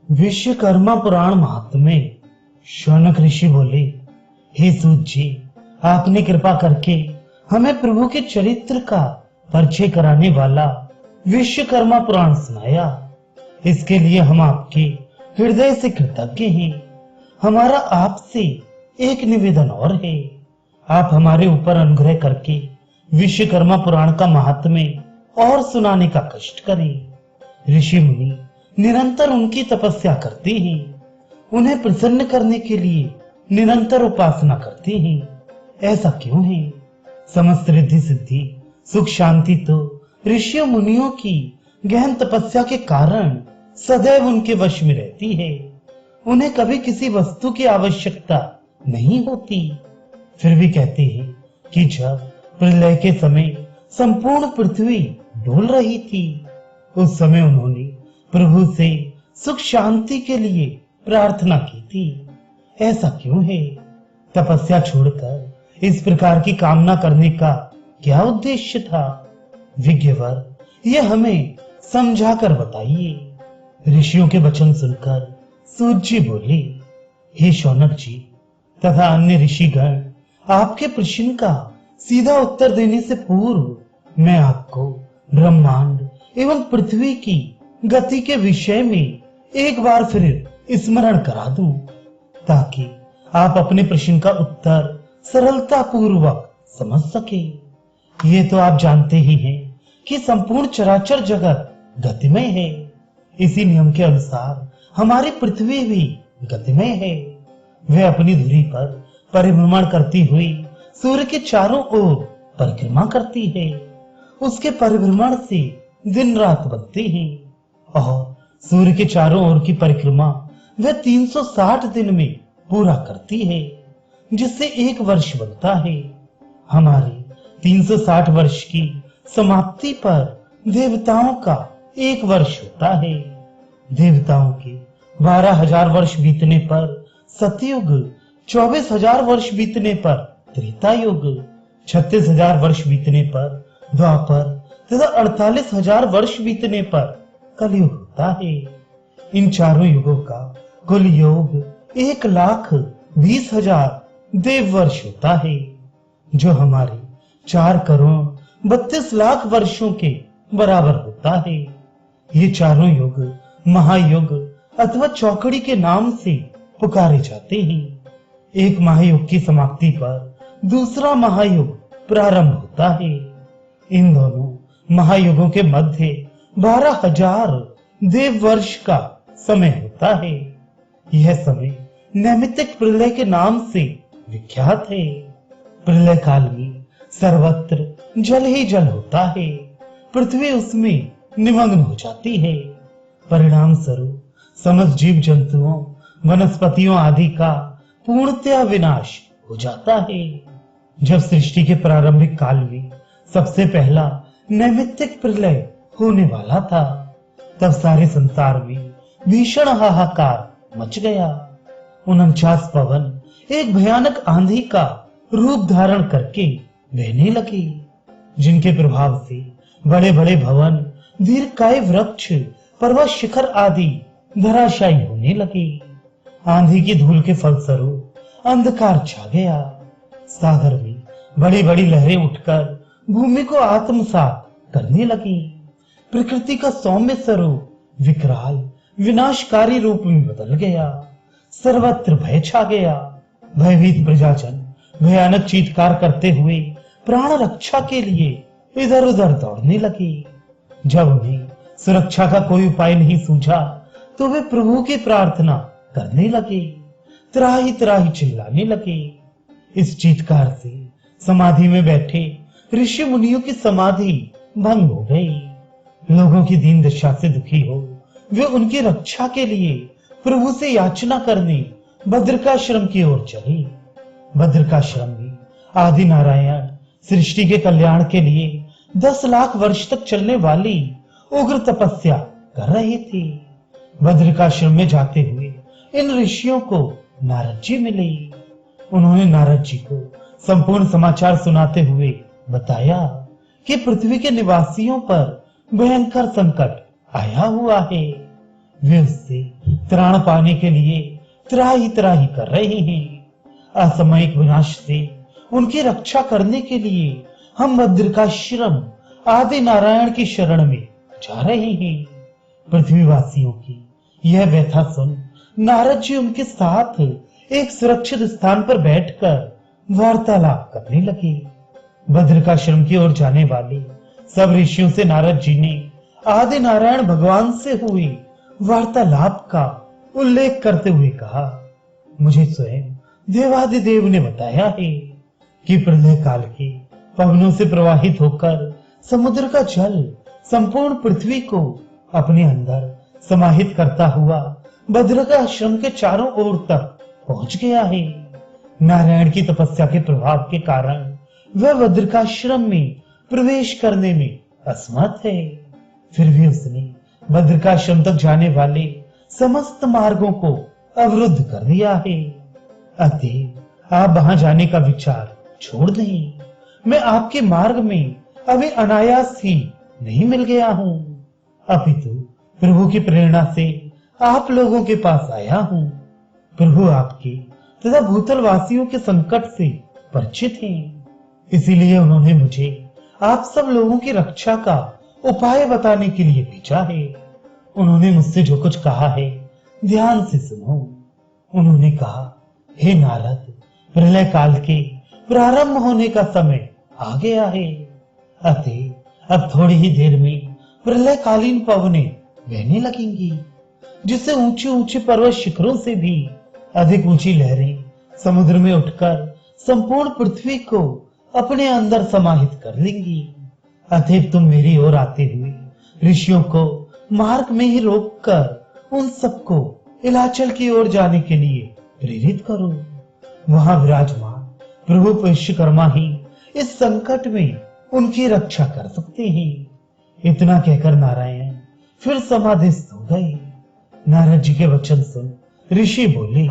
विश्वकर्मा पुराण महात्म्य। शौनक ऋषि बोले, हे सूत जी, आपने कृपा करके हमें प्रभु के चरित्र का परिचय कराने वाला विश्वकर्मा पुराण सुनाया। इसके लिए हम आपके हृदय से कृतज्ञ हैं। हमारा आपसे एक निवेदन और है, आप हमारे ऊपर अनुग्रह करके विश्वकर्मा पुराण का महात्म्य और सुनाने का कष्ट करें। ऋषि मुनि निरंतर उनकी तपस्या करते हैं, उन्हें प्रसन्न करने के लिए निरंतर उपासना करते हैं। ऐसा क्यों है? समस्त रिद्धि सिद्धि सुख शांति तो ऋषियों मुनियों की गहन तपस्या के कारण सदैव उनके वश में रहती है। उन्हें कभी किसी वस्तु की आवश्यकता नहीं होती। फिर भी कहते हैं कि जब प्रलय के समय संपूर्ण पृथ्वी डोल रही थी, उस समय उन्होंने प्रभु से सुख शांति के लिए प्रार्थना की थी। ऐसा क्यों है? तपस्या छोड़कर इस प्रकार की कामना करने का क्या उद्देश्य था? विज्ञवर, यह हमें समझाकर बताइए। ऋषियों के वचन सुनकर सूत जी बोले, हे शौनक जी तथा अन्य ऋषिगण, आपके प्रश्न का सीधा उत्तर देने से पूर्व मैं आपको ब्रह्मांड एवं पृथ्वी की गति के विषय में एक बार फिर स्मरण करा दूं, ताकि आप अपने प्रश्न का उत्तर सरलता पूर्वक समझ सके। ये तो आप जानते ही हैं कि संपूर्ण चराचर जगत गतिमय है। इसी नियम के अनुसार हमारी पृथ्वी भी गतिमय है। वह अपनी धुरी पर परिभ्रमण करती हुई सूर्य के चारों ओर परिक्रमा करती है। उसके परिभ्रमण से दिन रात बनते हैं और सूर्य के चारों ओर की परिक्रमा वह 360 दिन में पूरा करती है, जिससे एक वर्ष बनता है। हमारे 360 वर्ष की समाप्ति पर देवताओं का एक वर्ष होता है। देवताओं के 12,000 वर्ष बीतने पर सतयुग, 24,000 वर्ष बीतने पर त्रेता युग, 36,000 वर्ष बीतने पर द्वापर तथा 48,000 वर्ष बीतने पर कलयुग होता है। इन चारों युगों का कुल योग 1,20,000 देव वर्ष होता है, जो हमारे 4,32,00,000 वर्षों के बराबर होता है। ये चारों युग महायुग अथवा चौकड़ी के नाम से पुकारे जाते हैं। एक महायुग की समाप्ति पर दूसरा महायुग प्रारंभ होता है। इन दोनों महायुगों के मध्य 12,000 देव वर्ष का समय होता है। यह समय नैमित्तिक प्रलय के नाम से विख्यात है। प्रलय काल में सर्वत्र जल ही जल होता है। पृथ्वी उसमें निमग्न हो जाती है। परिणाम स्वरूप समस्त जीव जंतुओं, वनस्पतियों आदि का पूर्णतया विनाश हो जाता है। जब सृष्टि के प्रारंभिक काल में सबसे पहला नैमित्तिक प्रलय होने वाला था, तब सारे संसार में भीषण हाहाकार मच गया। 49 पवन एक भयानक आंधी का रूप धारण करके बहने लगे, जिनके प्रभाव से बड़े बड़े भवन, दीर्घकाय वृक्ष, पर्वत शिखर आदि धराशायी होने लगे। आंधी की धूल के फलस्वरूप अंधकार छा गया। सागर में बड़ी बड़ी लहरें उठकर भूमि को आत्मसात करने लगी। प्रकृति का सौम्य स्वरूप विकराल विनाशकारी रूप में बदल गया। सर्वत्र भय छा गया। भयभीत प्रजाजन भयानक चीत्कार करते हुए प्राण रक्षा के लिए इधर उधर दौड़ने लगे। जब उन्हें सुरक्षा का कोई उपाय नहीं सूझा, तो वे प्रभु की प्रार्थना करने लगे, त्राही त्राही चिल्लाने लगे। इस चीत्कार से समाधि में बैठे ऋषि मुनियों की समाधि भंग हो गई। लोगों की दीन दशा से दुखी हो वे उनकी रक्षा के लिए प्रभु से याचना करने बद्रिकाश्रम की ओर चले। बद्रिकाश्रम में आदि नारायण सृष्टि के कल्याण के लिए 10 लाख वर्ष तक चलने वाली उग्र तपस्या कर रहे थे। बद्रिकाश्रम में जाते हुए इन ऋषियों को नारद जी मिले। उन्होंने नारद जी को संपूर्ण समाचार सुनाते हुए बताया कि पृथ्वी के निवासियों पर भयंकर संकट आया हुआ है। वे उससे त्राण पाने के लिए त्राही कर रहे हैं। असामयिक विनाश से उनकी रक्षा करने के लिए हम बद्रिकाश्रम आदि नारायण की शरण में जा रहे हैं। पृथ्वीवासियों की यह व्यथा सुन नारद जी उनके साथ एक सुरक्षित स्थान पर बैठकर वार्तालाप करने लगे। बद्रिकाश्रम की ओर जाने वाले सब ऋषियों से नारद जी ने आदि नारायण भगवान से हुए वार्तालाप का उल्लेख करते हुए कहा, मुझे स्वयं देवादिदेव ने बताया है कि प्रलय काल के पवनों से प्रवाहित होकर समुद्र का जल संपूर्ण पृथ्वी को अपने अंदर समाहित करता हुआ बद्रिकाश्रम के चारों ओर तक पहुंच गया है। नारायण की तपस्या के प्रभाव के कारण वह बद्रिकाश्रम में प्रवेश करने में असमर्थ है। फिर भी उसने बद्रिकाश्रम तक जाने वाले समस्त मार्गों को अवरुद्ध कर दिया है। अतः आप वहां जाने का विचार छोड़ दें। मैं आपके मार्ग में अभी अनायास ही नहीं मिल गया हूँ, अपितु प्रभु की प्रेरणा से आप लोगों के पास आया हूँ। प्रभु आपके तथा भूतल वासियों के संकट से परिचित हैं, इसीलिए उन्होंने मुझे आप सब लोगों की रक्षा का उपाय बताने के लिए भेजा है। उन्होंने मुझसे जो कुछ कहा है ध्यान से सुनो। उन्होंने कहा, हे नारद, प्रलय काल के प्रारंभ होने का समय आ गया है। अतः अब थोड़ी ही देर में प्रलयकालीन पवनें बहने लगेंगी, जिससे ऊंचे ऊंचे पर्वत शिखरों से भी अधिक ऊंची लहरें समुद्र में उठकर संपूर्ण पृथ्वी को अपने अंदर समाहित कर लेंगी। अतः तुम मेरी ओर आते हुए ऋषियों को मार्ग में ही रोककर उन सबको इलाचल की ओर जाने के लिए प्रेरित करो। वहां विराजमान प्रभु विश्वकर्मा ही इस संकट में उनकी रक्षा कर सकते हैं। इतना कहकर नारायण फिर समाधिस्थ हो गए। नारद जी के वचन सुन ऋषि बोले,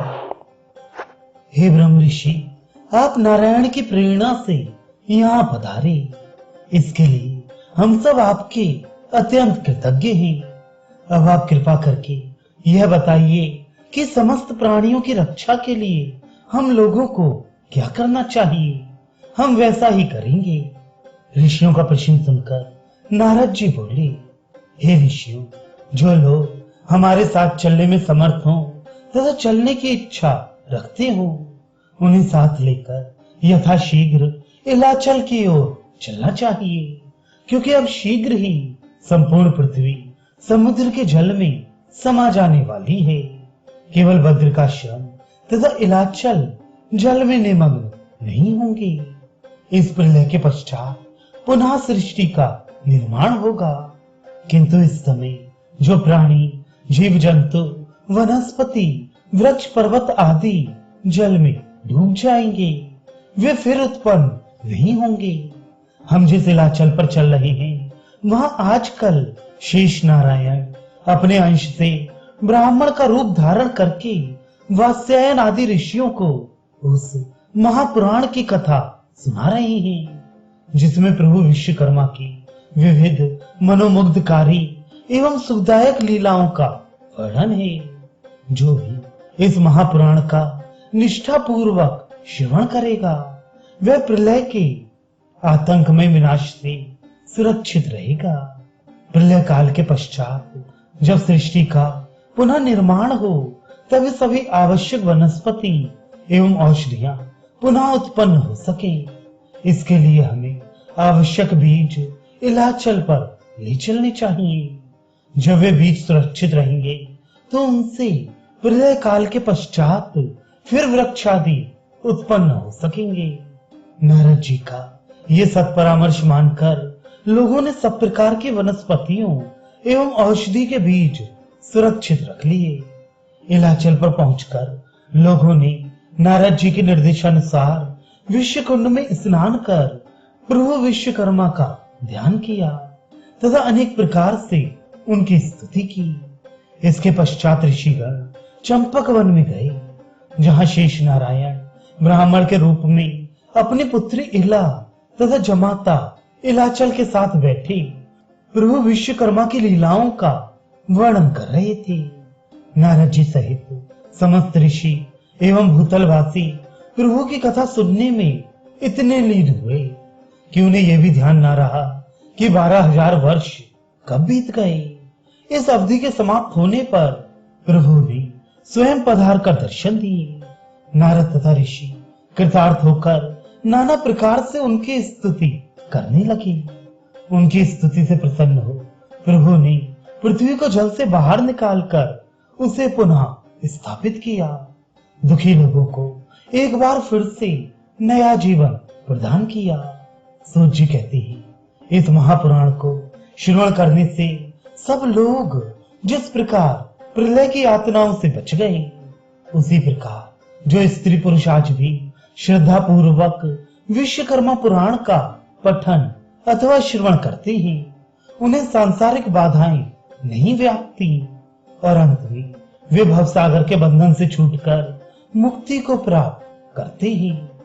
हे ब्रह्म ऋषि, आप नारायण की प्रेरणा से यहाँ पधारे, इसके लिए हम सब आपके अत्यंत कृतज्ञ हैं। अब आप कृपा करके यह बताइए कि समस्त प्राणियों की रक्षा के लिए हम लोगों को क्या करना चाहिए। हम वैसा ही करेंगे। ऋषियों का प्रश्न सुनकर नारद जी बोले, हे ऋषियों, जो लोग हमारे साथ चलने में समर्थ हों तथा चलने की इच्छा रखते हो, उन्हें साथ लेकर यथाशीघ्र इलाचल की ओर चलना चाहिए, क्योंकि अब शीघ्र ही संपूर्ण पृथ्वी समुद्र के जल में समा जाने वाली है। केवल बद्रिकाश्रम तथा इलाचल जल में निमग्न नहीं होंगे। इस प्रलय के पश्चात पुनः सृष्टि का निर्माण होगा, किंतु इस समय जो प्राणी, जीव जंतु, वनस्पति, वृक्ष, पर्वत आदि जल में डूब जाएंगे, वे फिर उत्पन्न नहीं होंगे। हम जिस इलाचल पर चल रहे हैं, वहां आजकल शेष नारायण अपने अंश से ब्राह्मण का रूप धारण करके वात्स्यायन आदि ऋषियों को उस महापुराण की कथा सुना रहे हैं, जिसमें प्रभु विश्वकर्मा की विविध मनोमुग्धकारी एवं सुखदायक लीलाओं का वर्णन है। जो भी इस महापुराण का निष्ठा पूर्वक श्रवण करेगा, वह प्रलय के आतंकमय विनाश से सुरक्षित रहेगा। प्रलय काल के पश्चात जब सृष्टि का पुनः निर्माण हो, तभी सभी आवश्यक वनस्पति एवं औषधियां पुनः उत्पन्न हो सके। इसके लिए हमें आवश्यक बीज इलाचल पर ले चलने चाहिए। जब वे बीज सुरक्षित रहेंगे, तो उनसे प्रलय काल के पश्चात फिर वृक्षादि उत्पन्न हो सकेंगे। नारद जी का ये सत्परामर्श मानकर लोगों ने सब प्रकार की वनस्पतियों एवं औषधि के बीज सुरक्षित रख लिए। इलाचल पर पहुंचकर लोगों ने नारद जी के निर्देशानुसार विश्व कुंड में स्नान कर प्रभु विश्वकर्मा का ध्यान किया तथा अनेक प्रकार से उनकी स्तुति की। इसके पश्चात ऋषिगण चंपक वन में गए, जहां शेष नारायण ब्राह्मण के रूप में अपनी पुत्री इला तथा जमाता इलाचल के साथ बैठे प्रभु विश्वकर्मा की लीलाओं का वर्णन कर रहे थे। नारद जी सहित समस्त ऋषि एवं भूतलवासी प्रभु की कथा सुनने में इतने लीन हुए कि उन्हें यह भी ध्यान न रहा कि 12,000 वर्ष कब बीत गए। इस अवधि के समाप्त होने पर प्रभु ने स्वयं पधार कर दर्शन दिए। नारद तथा ऋषि कृतार्थ होकर नाना प्रकार से उनकी स्तुति करने लगे। उनकी स्तुति से प्रसन्न हो प्रभु ने पृथ्वी को जल से बाहर निकालकर उसे पुनः स्थापित किया। दुखी लोगों को एक बार फिर से नया जीवन प्रदान किया। सूत जी कहती है, इस महापुराण को श्रवण करने से सब लोग जिस प्रकार प्रलय की यातनाओं से बच गए, उसी प्रकार जो स्त्री पुरुष आज भी श्रद्धा पूर्वक विश्वकर्मा पुराण का पठन अथवा श्रवण करते हैं, उन्हें सांसारिक बाधाएं नहीं व्यापती और अंत में वे भवसागर के बंधन से छूटकर मुक्ति को प्राप्त करते हैं।